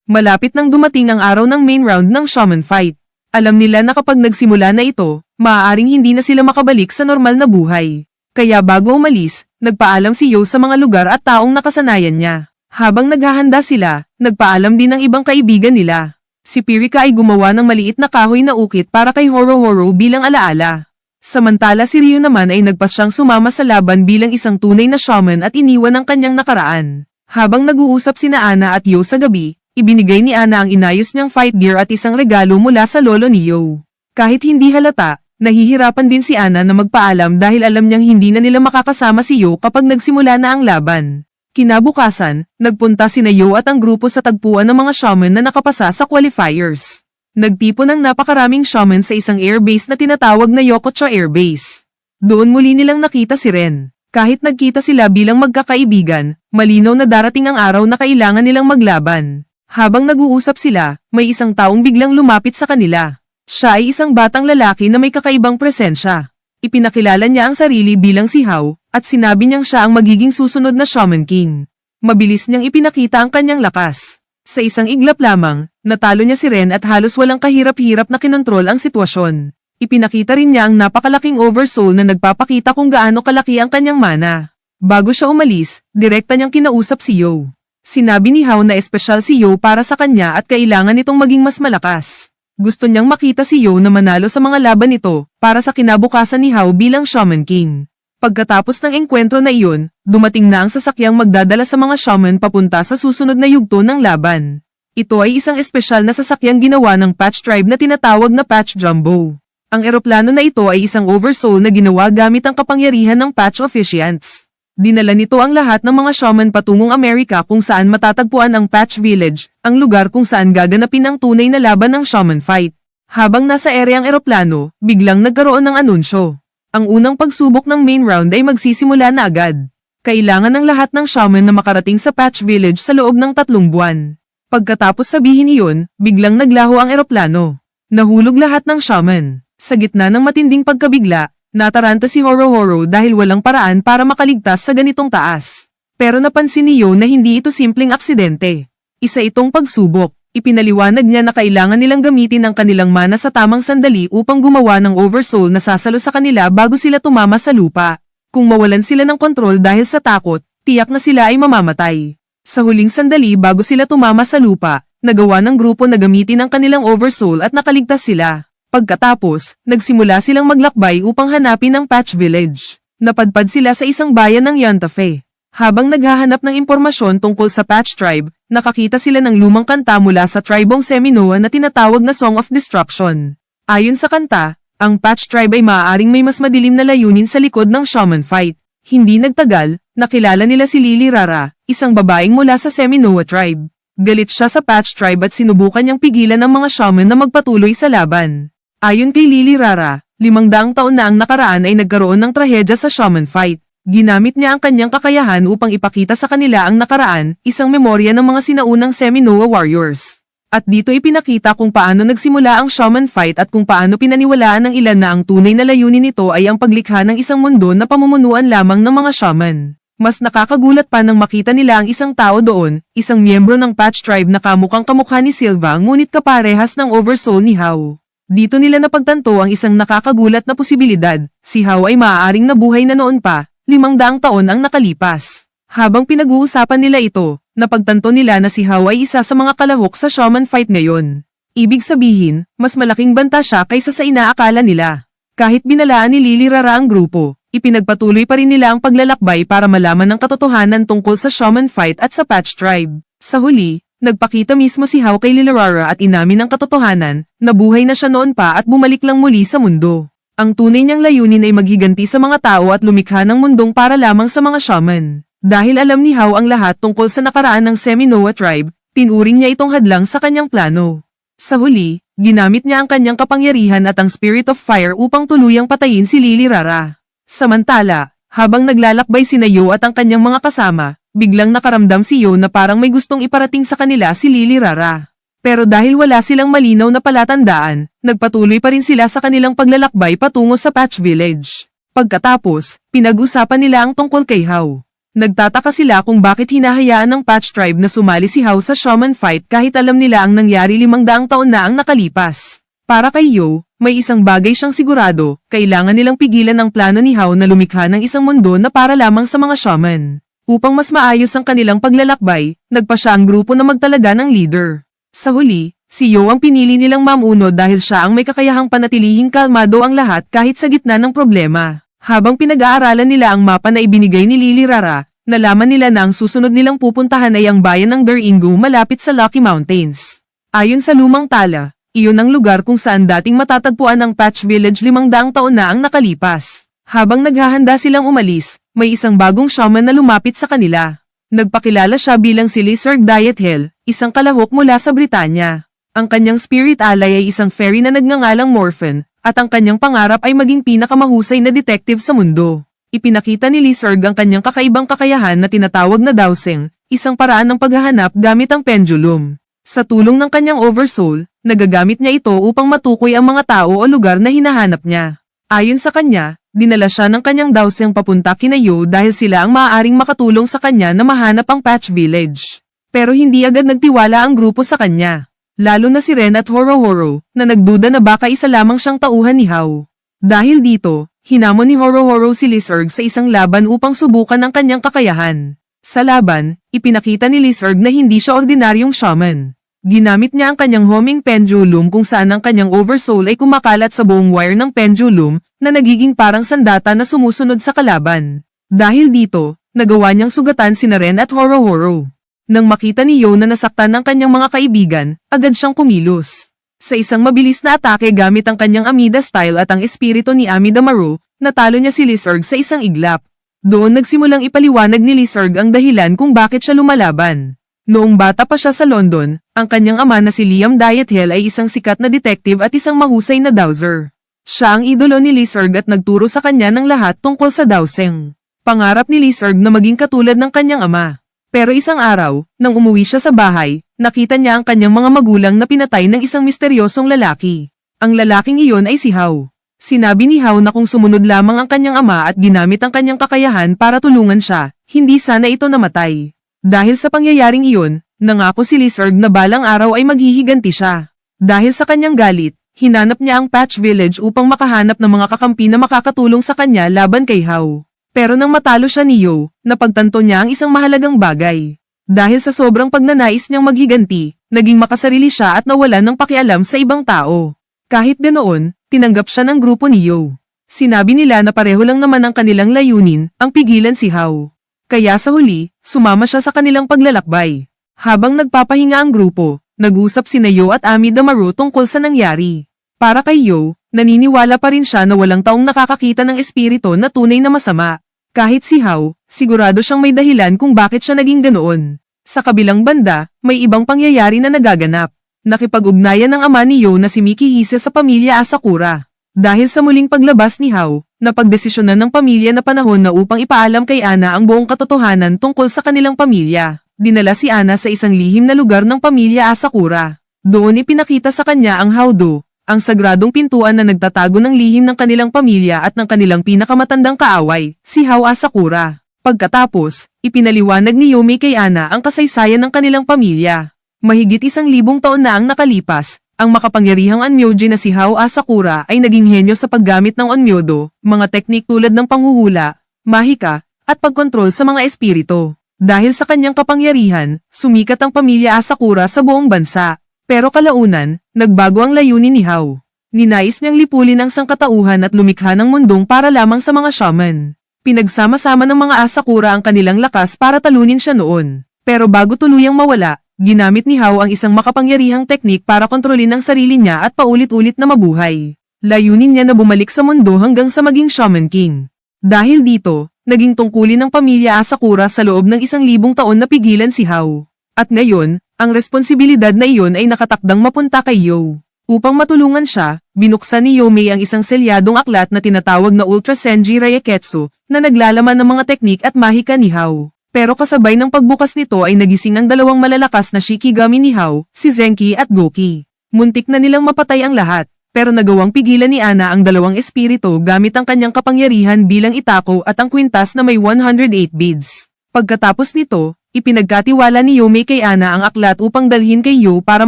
Malapit nang dumating ang araw ng main round ng Shaman Fight. Alam nila na kapag nagsimula na ito, maaaring hindi na sila makabalik sa normal na buhay. Kaya bago umalis, nagpaalam si Yo sa mga lugar at taong nakasanayan niya. Habang naghahanda sila, nagpaalam din ang ibang kaibigan nila. Si Pirika ay gumawa ng maliit na kahoy na ukit para kay Horo-Horo bilang alaala. Samantala si Ryu naman ay nagpasyang sumama sa laban bilang isang tunay na shaman at iniwan ang kanyang nakaraan. Habang nag-uusap sina Ana at Yo sa gabi, ibinigay ni Ana ang inayos niyang fight gear at isang regalo mula sa lolo ni Yo. Kahit hindi halata, nahihirapan din si Ana na magpaalam dahil alam niyang hindi na nila makakasama si Yo kapag nagsimula na ang laban. Kinabukasan, nagpunta sina Yo at ang grupo sa tagpuan ng mga shaman na nakapasa sa qualifiers. Nagtipon ng napakaraming shaman sa isang airbase na tinatawag na Yokocho Airbase. Doon muli nilang nakita si Ren. Kahit nagkita sila bilang magkakaibigan, malinaw na darating ang araw na kailangan nilang maglaban. Habang nag-uusap sila, may isang taong biglang lumapit sa kanila. Siya ay isang batang lalaki na may kakaibang presensya. Ipinakilala niya ang sarili bilang si Hao, at sinabi niyang siya ang magiging susunod na Shaman King. Mabilis niyang ipinakita ang kanyang lakas. Sa isang iglap lamang, natalo niya si Ren at halos walang kahirap-hirap na kinontrol ang sitwasyon. Ipinakita rin niya ang napakalaking oversoul na nagpapakita kung gaano kalaki ang kanyang mana. Bago siya umalis, direkta niyang kinausap si Yo. Sinabi ni Hao na espesyal si Yo para sa kanya at kailangan itong maging mas malakas. Gusto niyang makita si Yo na manalo sa mga laban nito para sa kinabukasan ni Hao bilang Shaman King. Pagkatapos ng engkwentro na iyon, dumating na ang sasakyang magdadala sa mga shaman papunta sa susunod na yugto ng laban. Ito ay isang espesyal na sasakyang ginawa ng Patch Tribe na tinatawag na Patch Jumbo. Ang eroplano na ito ay isang oversoul na ginawa gamit ang kapangyarihan ng Patch Officiants. Dinala nito ang lahat ng mga shaman patungong Amerika kung saan matatagpuan ang Patch Village, ang lugar kung saan gaganapin ang tunay na laban ng Shaman Fight. Habang nasa ere ang eroplano, biglang nagkaroon ng anunsyo. Ang unang pagsubok ng main round ay magsisimula na agad. Kailangan ng lahat ng shaman na makarating sa Patch Village sa loob ng 3 buwan. Pagkatapos sabihin iyon, biglang naglaho ang eroplano. Nahulog lahat ng shaman. Sa gitna ng matinding pagkabigla, nataranta si Horo-Horo dahil walang paraan para makaligtas sa ganitong taas. Pero napansin ni Yo na hindi ito simpleng aksidente. Isa itong pagsubok. Ipinaliwanag niya na kailangan nilang gamitin ang kanilang mana sa tamang sandali upang gumawa ng oversoul na sasalo sa kanila bago sila tumama sa lupa. Kung mawalan sila ng kontrol dahil sa takot, tiyak na sila ay mamamatay. Sa huling sandali bago sila tumama sa lupa, nagawa ng grupo na gamitin ang kanilang oversoul at nakaligtas sila. Pagkatapos, nagsimula silang maglakbay upang hanapin ang Patch Village. Napadpad sila sa isang bayan ng Yantafe. Habang naghahanap ng impormasyon tungkol sa Patch Tribe, nakakita sila ng lumang kanta mula sa tribong Seminoa na tinatawag na Song of Destruction. Ayon sa kanta, ang Patch Tribe ay maaaring may mas madilim na layunin sa likod ng Shaman Fight. Hindi nagtagal, nakilala nila si Lily Rara, isang babaeng mula sa Seminoa Tribe. Galit siya sa Patch Tribe at sinubukan niyang pigilan ang mga shaman na magpatuloy sa laban. Ayon kay Lily Rara, 500 taon na ang nakaraan ay nagkaroon ng trahedya sa Shaman Fight. Ginamit niya ang kanyang kakayahan upang ipakita sa kanila ang nakaraan, isang memorya ng mga sinaunang Seminoa warriors. At dito ipinakita kung paano nagsimula ang Shaman Fight at kung paano pinaniwalaan ng ilan na ang tunay na layunin nito ay ang paglikha ng isang mundo na pamumunuan lamang ng mga shaman. Mas nakakagulat pa nang makita nila ang isang tao doon, isang miyembro ng Patch Tribe na kamukhang kamukha ni Silva ngunit kaparehas ng oversoul ni Hao. Dito nila napagtanto ang isang nakakagulat na posibilidad, si Hao ay maaaring nabuhay na noon pa. 500 taon ang nakalipas. Habang pinag-uusapan nila ito, napagtanto nila na si Hao ay isa sa mga kalahok sa Shaman Fight ngayon. Ibig sabihin, mas malaking banta siya kaysa sa inaakala nila. Kahit binalaan ni Lily Rara ang grupo, ipinagpatuloy pa rin nila ang paglalakbay para malaman ang katotohanan tungkol sa Shaman Fight at sa Patch Tribe. Sa huli, nagpakita mismo si Hao kay Lily Rara at inamin ang katotohanan, nabuhay na siya noon pa at bumalik lang muli sa mundo. Ang tunay niyang layunin ay maghiganti sa mga tao at lumikha ng mundong para lamang sa mga shaman. Dahil alam ni Hao ang lahat tungkol sa nakaraan ng Seminoa Tribe, tinuring niya itong hadlang sa kanyang plano. Sa huli, ginamit niya ang kanyang kapangyarihan at ang Spirit of Fire upang tuluyang patayin si Lily Rara. Samantala, habang naglalakbay sina Yo at ang kanyang mga kasama, biglang nakaramdam si Yo na parang may gustong iparating sa kanila si Lily Rara. Pero dahil wala silang malinaw na palatandaan, nagpatuloy pa rin sila sa kanilang paglalakbay patungo sa Patch Village. Pagkatapos, pinag-usapan nila ang tungkol kay Hao. Nagtataka sila kung bakit hinahayaan ng Patch Tribe na sumali si Hao sa Shaman Fight kahit alam nila ang nangyari 500 taon na ang nakalipas. Para kay Yo, may isang bagay siyang sigurado, kailangan nilang pigilan ang plano ni Hao na lumikha ng isang mundo na para lamang sa mga shaman. Upang mas maayos ang kanilang paglalakbay, nagpa siya ang grupo na magtalaga ng leader. Sa huli, si Yo ang pinili nilang mamuno dahil siya ang may kakayahang panatilihing kalmado ang lahat kahit sa gitna ng problema. Habang pinag-aaralan nila ang mapa na ibinigay ni Lily Rara, nalaman nila na ang susunod nilang pupuntahan ay ang bayan ng Deringu malapit sa Lucky Mountains. Ayon sa lumang tala, iyon ang lugar kung saan dating matatagpuan ang Patch Village 500 taon na ang nakalipas. Habang naghahanda silang umalis, may isang bagong shaman na lumapit sa kanila. Nagpakilala siya bilang si Lizard Diethel, isang kalahok mula sa Britanya. Ang kanyang spirit ally ay isang fairy na nagngangalang Morphin, at ang kanyang pangarap ay maging pinakamahusay na detective sa mundo. Ipinakita ni Lizard ang kanyang kakaibang kakayahan na tinatawag na dowsing, isang paraan ng paghahanap gamit ang pendulum. Sa tulong ng kanyang oversoul, nagagamit niya ito upang matukoy ang mga tao o lugar na hinahanap niya. Ayon sa kanya, dinala siya ng kanyang dowsing papunta kina Yo dahil sila ang maaaring makatulong sa kanya na mahanap ang Patch Village. Pero hindi agad nagtiwala ang grupo sa kanya. Lalo na si Ren at Horo-Horo, na nagduda na baka isa lamang siyang tauhan ni Hao. Dahil dito, hinamon ni Horo-Horo si Lizard sa isang laban upang subukan ang kanyang kakayahan. Sa laban, ipinakita ni Lizard na hindi siya ordinaryong shaman. Ginamit niya ang kanyang homing pendulum kung saan ang kanyang oversoul ay kumakalat sa buong wire ng pendulum na nagiging parang sandata na sumusunod sa kalaban. Dahil dito, nagawa niyang sugatan sina Ren at Horo-Horo. Nang makita ni Yo na nasaktan ng kanyang mga kaibigan, agad siyang kumilos. Sa isang mabilis na atake gamit ang kanyang Amida style at ang espiritu ni Amida Maru, natalo niya si Lizard sa isang iglap. Doon nagsimulang ipaliwanag ni Lizard ang dahilan kung bakit siya lumalaban. Noong bata pa siya sa London, ang kanyang ama na si Liam Diethel ay isang sikat na detective at isang mahusay na dowser. Siya ang idolo ni Lizard at nagturo sa kanya ng lahat tungkol sa dowsing. Pangarap ni Lizard na maging katulad ng kanyang ama. Pero isang araw, nang umuwi siya sa bahay, nakita niya ang kanyang mga magulang na pinatay ng isang misteryosong lalaki. Ang lalaking iyon ay si Hao. Sinabi ni Hao na kung sumunod lamang ang kanyang ama at ginamit ang kanyang kakayahan para tulungan siya, hindi sana ito namatay. Dahil sa pangyayaring iyon, nangako si Lizard na balang araw ay maghihiganti siya. Dahil sa kanyang galit, hinanap niya ang Patch Village upang makahanap ng mga kakampi na makakatulong sa kanya laban kay Hao. Pero nang matalo siya ni Yo, napagtanto niya ang isang mahalagang bagay. Dahil sa sobrang pagnanais niyang maghiganti, naging makasarili siya at nawalan ng pakialam sa ibang tao. Kahit ganoon, tinanggap siya ng grupo ni Yo. Sinabi nila na pareho lang naman ang kanilang layunin, ang pigilan si Hao. Kaya sa huli, sumama siya sa kanilang paglalakbay. Habang nagpapahinga ang grupo, nag-usap sina Yo at Amida Maru tungkol sa nangyari. Para kay Yo, naniniwala pa rin siya na walang taong nakakakita ng espiritu na tunay na masama. Kahit si Hao, sigurado siyang may dahilan kung bakit siya naging ganoon. Sa kabilang banda, may ibang pangyayari na nagaganap. Nakipag-ugnayan ng ama ni Yo na si Miki Hise sa pamilya Asakura. Dahil sa muling paglabas ni Hao, napagdesisyonan ng pamilya na panahon na upang ipaalam kay Ana ang buong katotohanan tungkol sa kanilang pamilya. Dinala si Ana sa isang lihim na lugar ng pamilya Asakura. Doon ipinakita sa kanya ang Haudo, ang sagradong pintuan na nagtatago ng lihim ng kanilang pamilya at ng kanilang pinakamatandang kaaway, si Hao Asakura. Pagkatapos, ipinaliwanag ni Yomei kay Ana ang kasaysayan ng kanilang pamilya. Mahigit 1,000 taon na ang nakalipas, ang makapangyarihang Onmyoji na si Hao Asakura ay naging henyo sa paggamit ng Onmyodo, mga teknik tulad ng panghuhula, mahika, at pagkontrol sa mga espiritu. Dahil sa kanyang kapangyarihan, sumikat ang pamilya Asakura sa buong bansa. Pero kalaunan, nagbago ang layunin ni Hao. Ninais niyang lipulin ang sangkatauhan at lumikha ng mundong para lamang sa mga shaman. Pinagsama-sama ng mga Asakura ang kanilang lakas para talunin siya noon. Pero bago tuluyang mawala, ginamit ni Hao ang isang makapangyarihang teknik para kontrolin ang sarili niya at paulit-ulit na mabuhay. Layunin niya na bumalik sa mundo hanggang sa maging Shaman King. Dahil dito, naging tungkulin ng pamilya Asakura sa loob ng 1,000 taon na pigilan si Hao. At ngayon, ang responsibilidad na iyon ay nakatakdang mapunta kay Yo. Upang matulungan siya, binuksan ni Yomei ang isang selyadong aklat na tinatawag na Ultra Senji Ryaketsu na naglalaman ng mga teknik at mahika ni Hao. Pero kasabay ng pagbukas nito ay nagising ang dalawang malalakas na Shikigami ni Hao, si Zenki at Goki. Muntik na nilang mapatay ang lahat, pero nagawang pigilan ni Ana ang dalawang espiritu gamit ang kanyang kapangyarihan bilang itako at ang kwintas na may 108 beads. Pagkatapos nito, ipinagkatiwala ni Yomei kay Ana ang aklat upang dalhin kay Yo para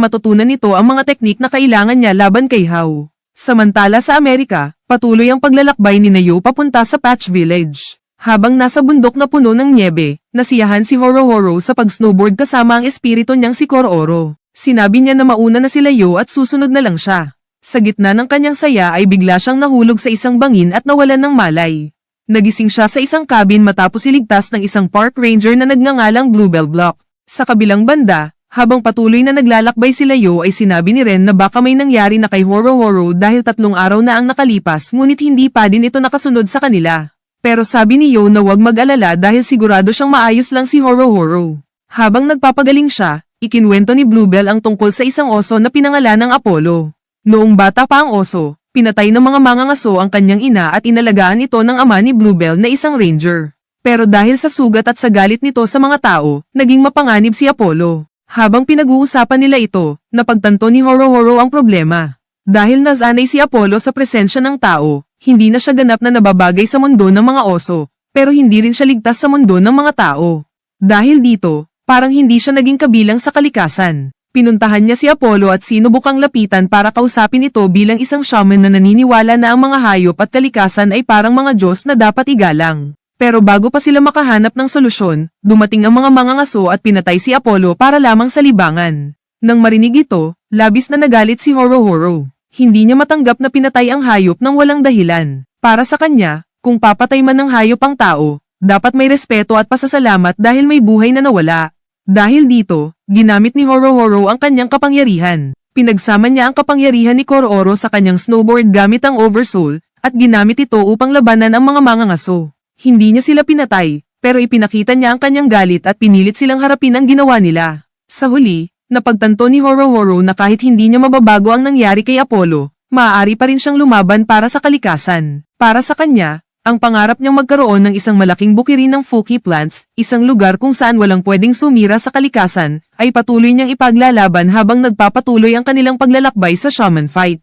matutunan nito ang mga teknik na kailangan niya laban kay Hao. Samantala sa Amerika, patuloy ang paglalakbay ni Yo papunta sa Patch Village. Habang nasa bundok na puno ng niebe, nasiyahan si Horo sa pag-snowboard kasama ang espiritu niyang si Kororo. Sinabi niya na mauna na sila Yo at susunod na lang siya. Sa gitna ng kanyang saya ay bigla siyang nahulog sa isang bangin at nawalan ng malay. Nagising siya sa isang cabin matapos iligtas ng isang park ranger na nagngangalang Bluebell Block. Sa kabilang banda, habang patuloy na naglalakbay sila Yo ay sinabi ni Ren na baka may nangyari na kay Horo dahil 3 araw na ang nakalipas ngunit hindi pa din ito nakasunod sa kanila. Pero sabi ni Yo na huwag mag-alala dahil sigurado siyang maayos lang si Horo. Habang nagpapagaling siya, ikinwento ni Bluebell ang tungkol sa isang oso na pinangalan ng Apollo. Noong bata pa ang oso, pinatay ng mga mangangaso ang kanyang ina at inalagaan ito ng ama ni Bluebell na isang ranger. Pero dahil sa sugat at sa galit nito sa mga tao, naging mapanganib si Apollo. Habang pinag-uusapan nila ito, napagtanto ni Horo ang problema. Dahil nasanay si Apollo sa presensya ng tao, hindi na siya ganap na nababagay sa mundo ng mga oso, pero hindi rin siya ligtas sa mundo ng mga tao. Dahil dito, parang hindi siya naging kabilang sa kalikasan. Pinuntahan niya si Apollo at sinubukang lapitan para kausapin ito bilang isang shaman na naniniwala na ang mga hayop at kalikasan ay parang mga Diyos na dapat igalang. Pero bago pa sila makahanap ng solusyon, dumating ang mga mangangaso at pinatay si Apollo para lamang sa libangan. Nang marinig ito, labis na nagalit si Horo. Hindi niya matanggap na pinatay ang hayop ng walang dahilan. Para sa kanya, kung papatay man ng hayop ang tao, dapat may respeto at pasasalamat dahil may buhay na nawala. Dahil dito, ginamit ni Horo ang kanyang kapangyarihan. Pinagsama niya ang kapangyarihan ni Kororo sa kanyang snowboard gamit ang Oversoul, at ginamit ito upang labanan ang mga mangangaso. Hindi niya sila pinatay, pero ipinakita niya ang kanyang galit at pinilit silang harapin ang ginawa nila. Sa huli, napagtanto ni Horo na kahit hindi niya mababago ang nangyari kay Apollo, maaari pa rin siyang lumaban para sa kalikasan. Para sa kanya, ang pangarap niyang magkaroon ng isang malaking bukirin ng Fuki plants, isang lugar kung saan walang pwedeng sumira sa kalikasan, ay patuloy niyang ipaglalaban habang nagpapatuloy ang kanilang paglalakbay sa shaman fight.